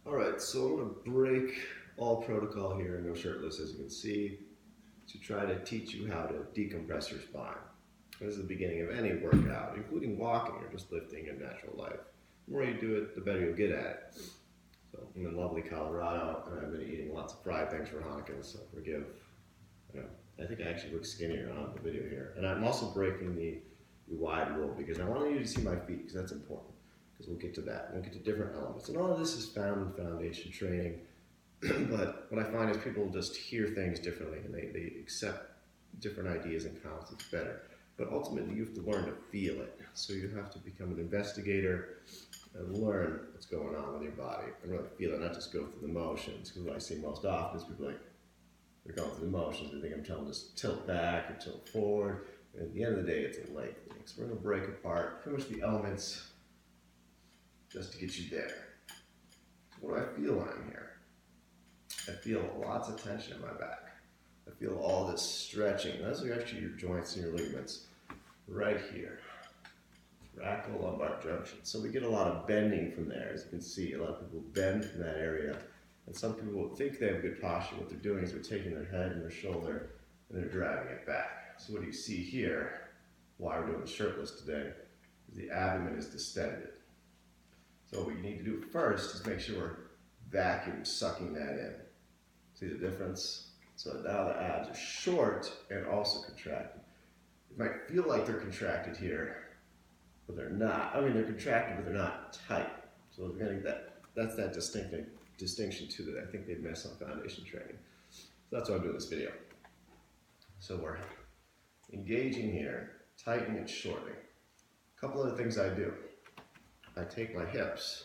Alright, so I'm going to break all protocol here and go shirtless, as you can see, to try to teach you how to decompress your spine. This is the beginning of any workout, including walking or just lifting in natural life. The more you do it, the better you'll get at it. So I'm in lovely Colorado, and I've been eating lots of fried things for Hanukkah, so forgive. I think I actually look skinnier on the video here. And I'm also breaking the wide rule because I want you to see my feet, because that's important. Because we'll get to that. We'll get to different elements. And all of this is found in foundation training. But what I find is people just hear things differently and they accept different ideas and concepts better. But ultimately, you have to learn to feel it. So you have to become an investigator and learn what's going on with your body and really feel it, not just go through the motions. Because what I see most often is people like, they're going through the motions. They think I'm telling them to tilt back or tilt forward. And at the end of the day, it's a leg thing. So we're going to break apart pretty much the elements just to get you there. So what do I feel when I'm here? I feel lots of tension in my back. I feel all this stretching. Those are actually your joints and your ligaments right here. Thoracolumbar junction. So we get a lot of bending from there, as you can see. A lot of people bend from that area. And some people think they have good posture. What they're doing is they're taking their head and their shoulder and they're driving it back. So what do you see here, why we're doing the shirtless today, is the abdomen is distended. So what you need to do first is make sure we're vacuum sucking that in. See the difference? So now the abs are short and also contracted. It might feel like they're contracted here, but they're not. I mean, they're contracted, but they're not tight. So we're getting that's that distinction too that I think they miss on foundation training. So that's why I'm doing this video. So we're engaging here, tightening and shortening. A couple other things I do. I take my hips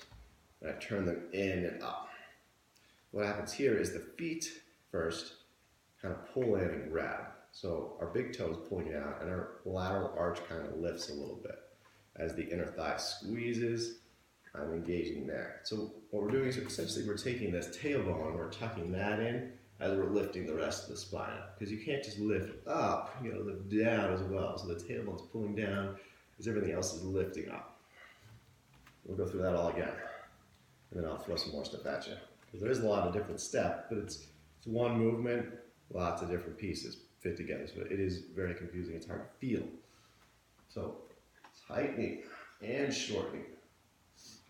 and I turn them in and up. What happens here is the feet first kind of pull in and grab. So our big toe is pulling out and our lateral arch kind of lifts a little bit. As the inner thigh squeezes, I'm engaging there. So what we're doing is essentially we're taking this tailbone and we're tucking that in as we're lifting the rest of the spine up. Because you can't just lift up, you gotta lift down as well. So the tailbone's pulling down as everything else is lifting up. We'll go through that all again, and then I'll throw some more stuff at you. Because there is a lot of different steps, but it's one movement, lots of different pieces fit together. So it is very confusing. It's hard to feel. So tightening and shortening,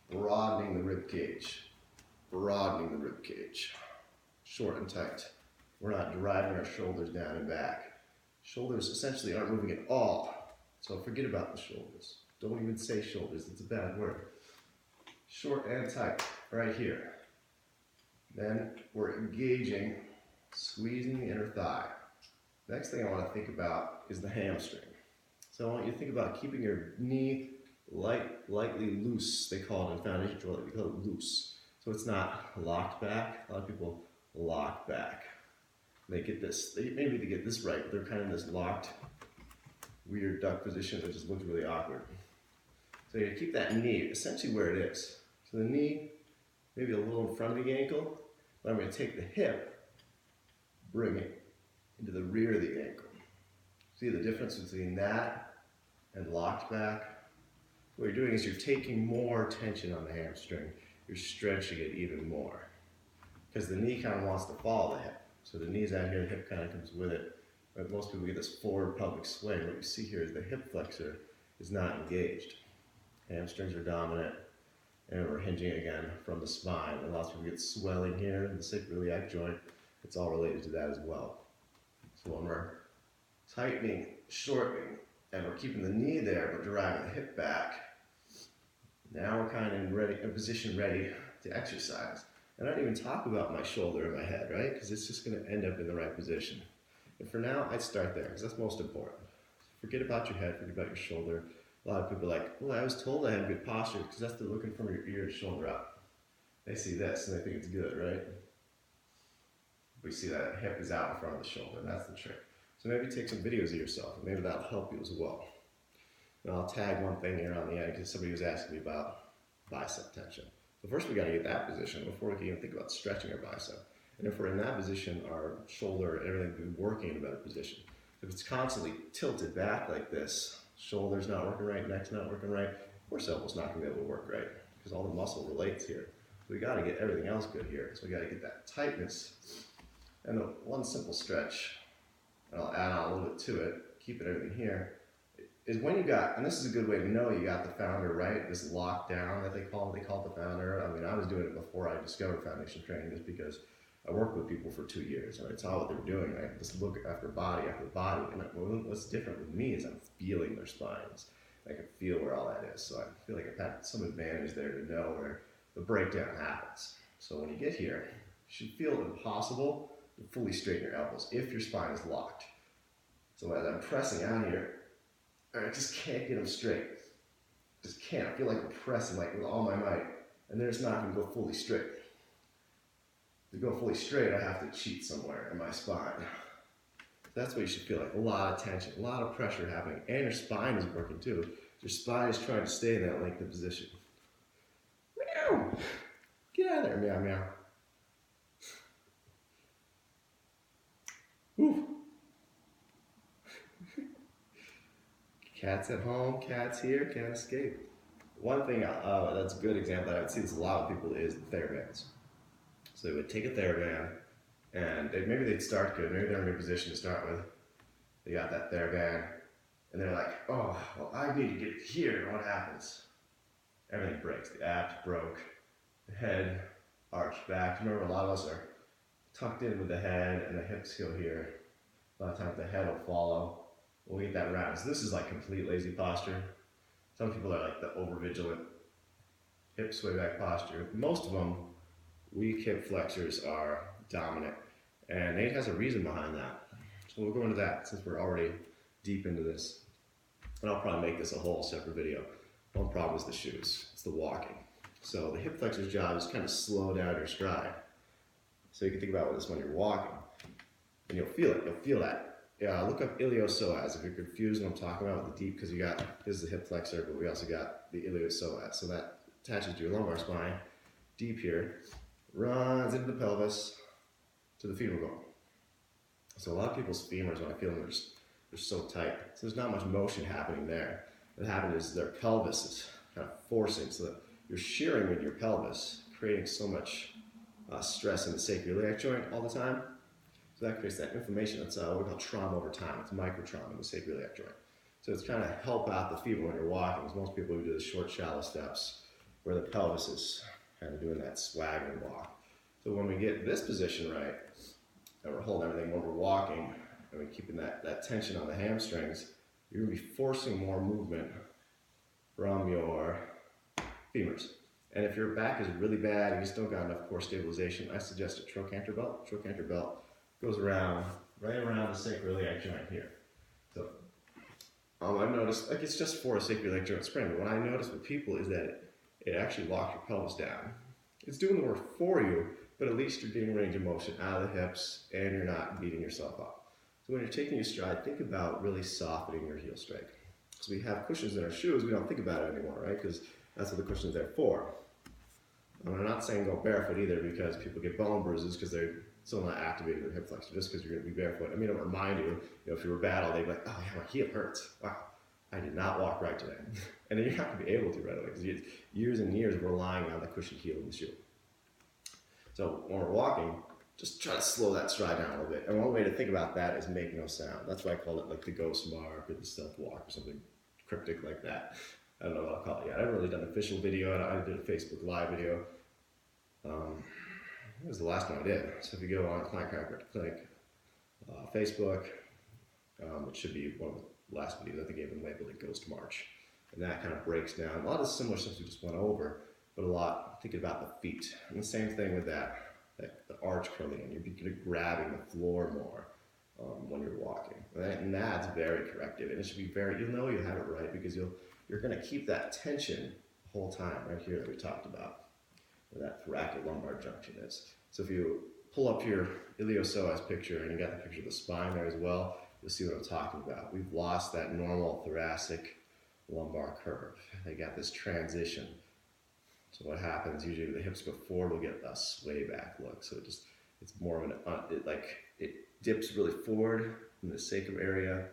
broadening the rib cage, broadening the rib cage, short and tight. We're not driving our shoulders down and back. Shoulders essentially aren't moving at all. So forget about the shoulders. Don't even say shoulders. It's a bad word. Short and tight, right here. Then we're engaging, squeezing the inner thigh. Next thing I want to think about is the hamstring. So I want you to think about keeping your knee lightly loose. They call it in foundation drill, they call it loose. So it's not locked back. A lot of people lock back. They get this, maybe they get this right, but they're kind of in this locked, weird duck position that just looks really awkward. So you keep that knee essentially where it is. So the knee, maybe a little in front of the ankle, but I'm going to take the hip, bring it into the rear of the ankle. See the difference between that and locked back? What you're doing is you're taking more tension on the hamstring. You're stretching it even more. Because the knee kind of wants to follow the hip. So the knee's out here, the hip kind of comes with it. But most people get this forward pelvic swing. What you see here is the hip flexor is not engaged. Hamstrings are dominant, and we're hinging again from the spine. And lots of people get swelling here in the sacroiliac joint. It's all related to that as well. So when we're tightening, shortening, and we're keeping the knee there, but driving the hip back, now we're kind of in position ready to exercise. And I don't even talk about my shoulder and my head, right? Because it's just going to end up in the right position. And for now, I'd start there, because that's most important. Forget about your head, forget about your shoulder. A lot of people are like, well, I was told I had good posture, because that's they're looking from your ear to shoulder up. They see this, and they think it's good, right? We see that hip is out in front of the shoulder. That's the trick. So maybe take some videos of yourself, and maybe that'll help you as well. And I'll tag one thing here on the end, because somebody was asking me about bicep tension. So first we got to get that position before we can even think about stretching our bicep. And if we're in that position, our shoulder and everything will be working in a better position. If it's constantly tilted back like this, shoulder's not working right, neck's not working right, of course elbow's not going to be able to work right, because all the muscle relates here. We got to get everything else good here. So we got to get that tightness. And the one simple stretch, and I'll add on a little bit to it, keeping everything here, is when you got, and this is a good way to know you got the founder right, this lockdown that they call it the founder. I mean, I was doing it before I discovered foundation training just because I worked with people for 2 years and I saw what they were doing. I just look after body, and what's different with me is I'm feeling their spines. I can feel where all that is. So I feel like I've had some advantage there to know where the breakdown happens. So when you get here, it should feel impossible to fully straighten your elbows if your spine is locked. So as I'm pressing out here, I just can't get them straight. Just can't. I feel like I'm pressing like with all my might, and they're just not going to go fully straight. To go fully straight, I have to cheat somewhere in my spine. That's what you should feel like. A lot of tension, a lot of pressure happening, and your spine is working too. Your spine is trying to stay in that lengthened position. Meow! Get out of there, meow, meow. Woo! Cats at home, cats here, can't escape. One thing that's a good example that I would see this a lot with people is the TheraBands. So they would take a TheraBand and maybe they'd start good, maybe they're in a good position to start with. They got that TheraBand and they're like, oh, well, I need to get here. What happens? Everything breaks. The abs broke, the head arched back. Remember, a lot of us are tucked in with the head and the hips go here. A lot of times the head will follow. We'll get that round. So this is like complete lazy posture. Some people are like the over-vigilant hip sway back posture. Most of them, weak hip flexors are dominant. And Nate has a reason behind that. So we'll go into that since we're already deep into this. And I'll probably make this a whole separate video. One problem is the shoes. It's the walking. So the hip flexor's job is kind of slow down your stride. So you can think about this when you're walking. And you'll feel it. You'll feel that. Yeah, look up iliopsoas if you're confused what I'm talking about with the deep, because you got, this is the hip flexor, but we also got the iliopsoas. So that attaches to your lumbar spine, deep here, runs into the pelvis to the femur bone. So a lot of people's femurs, when I feel them, they're so tight. So there's not much motion happening there. What happens is their pelvis is kind of forcing, so that you're shearing with your pelvis, creating so much stress in the sacroiliac joint all the time. So that creates that inflammation. That's what we call trauma over time. It's microtrauma in the sacroiliac joint. So it's trying to help out the femur when you're walking, because most people do the short, shallow steps where the pelvis is kind of doing that swaggering walk. So when we get this position right, and we're holding everything when we're walking, and we're keeping that tension on the hamstrings, you're going to be forcing more movement from your femurs. And if your back is really bad and you just don't got enough core stabilization, I suggest a trochanter belt. Trochanter belt goes around, right around the sacroiliac joint here. So I've noticed, like it's just for a sacroiliac joint sprain, but what I notice with people is that it actually locks your pelvis down. It's doing the work for you, but at least you're getting range of motion out of the hips and you're not beating yourself up. So when you're taking your stride, think about really softening your heel strike. So we have cushions in our shoes, we don't think about it anymore, right? Because that's what the cushion's there for. And I'm not saying go barefoot either, because people get bone bruises because they're still not activating their hip flexor just because you're going to be barefoot. I mean, it'll remind you, if you were bad all day, like, oh yeah, my heel hurts. Wow, I did not walk right today. And then you're not going to be able to right away, because years and years of relying on the cushioned heel in the shoe. So when we're walking, just try to slow that stride down a little bit. And one way to think about that is make no sound. That's why I call it like the ghost mark or the stealth walk or something cryptic like that. I don't know what I'll call it yet. I haven't really done an official video. I did a Facebook Live video. It was the last one I did. So if you go on Client Chiropractic Clinic, Facebook, it should be one of the last videos. I think I even labeled it Ghost March. And that kind of breaks down a lot of similar stuff we just went over, but a lot thinking about the feet. And the same thing with the arch curling in. You're grabbing the floor more when you're walking. And that's very corrective. And it should be you'll know you have it right, because you're going to keep that tension the whole time right here that we talked about, where that thoracolumbar junction is. So if you pull up your iliopsoas picture, and you got the picture of the spine there as well, you'll see what I'm talking about. We've lost that normal thoracic lumbar curve. They got this transition. So what happens, usually the hips go forward, we'll get a sway back look. So it's more of it dips really forward in the sacrum area,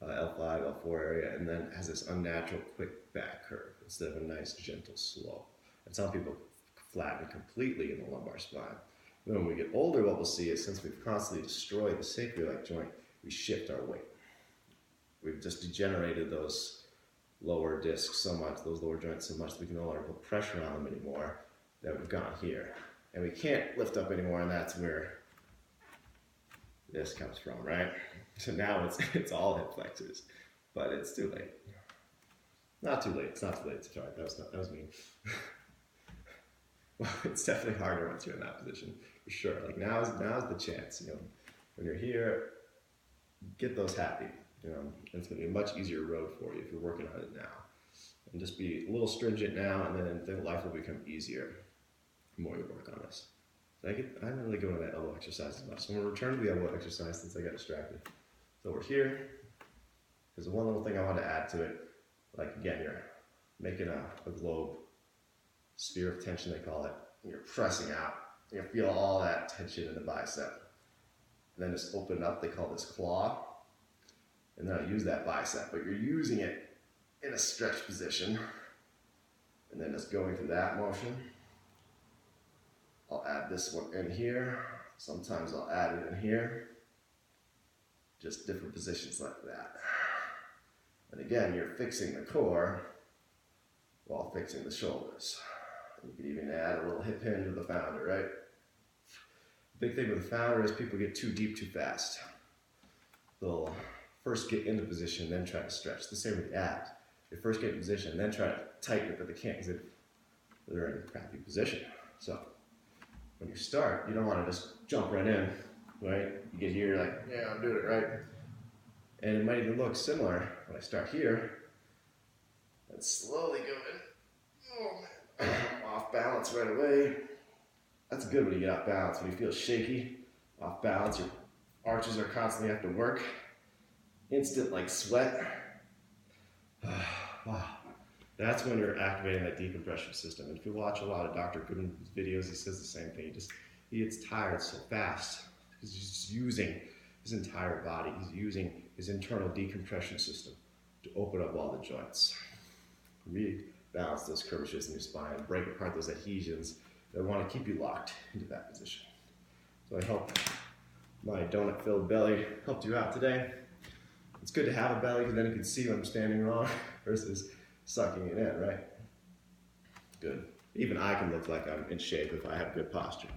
L5, L4 area, and then has this unnatural quick back curve instead of a nice gentle slope. And some people flatten completely in the lumbar spine. Then when we get older, what we'll see is since we've constantly destroyed the sacroiliac joint, we shift our weight. We've just degenerated those lower discs so much, those lower joints so much that we can no longer put pressure on them anymore, that we've gone here. And we can't lift up anymore, and that's where this comes from, right? So now it's all hip flexors, but it's too late. Not too late, it's not too late to try. That was mean. Well, it's definitely harder once you're in that position, for sure. Like now's the chance, you know, when you're here, get those happy, you know, and it's gonna be a much easier road for you if you're working on it now. And just be a little stringent now, and then life will become easier the more you work on this. So I didn't really go into that elbow exercise as much. So I'm gonna return to the elbow exercise since I got distracted. So we're here. There's one little thing I want to add to it. Like again, you're making a globe, sphere of tension they call it. And you're pressing out. You feel all that tension in the bicep. And then just open up, they call this claw. And then I use that bicep, but you're using it in a stretched position. And then just going through that motion. I'll add this one in here. Sometimes I'll add it in here. Just different positions like that. And again, you're fixing the core while fixing the shoulders. You could even add a little hip hinge with the founder, right? The big thing with the founder is people get too deep too fast. They'll first get into position, then try to stretch. The same with the abs. They first get in position, then try to tighten it, but they can't because they're in a crappy position. So when you start, you don't want to just jump right in, right? You get here, like, yeah, I'm doing it right. And it might even look similar when I start here. And slowly go in. Oh man, I'm off balance right away. That's good when you get off balance, when you feel shaky, off balance, your arches are constantly have to work. Instant like sweat. Wow. That's when you're activating that decompression system. And if you watch a lot of Dr. Goodman's videos, he says the same thing. He gets tired so fast because he's just using his entire body. He's using his internal decompression system to open up all the joints. Rebalance those curvatures in your spine, break apart those adhesions that want to keep you locked into that position. So I hope my donut-filled belly helped you out today. It's good to have a belly because then you can see when I'm standing wrong versus sucking it in, right? Good. Even I can look like I'm in shape if I have good posture.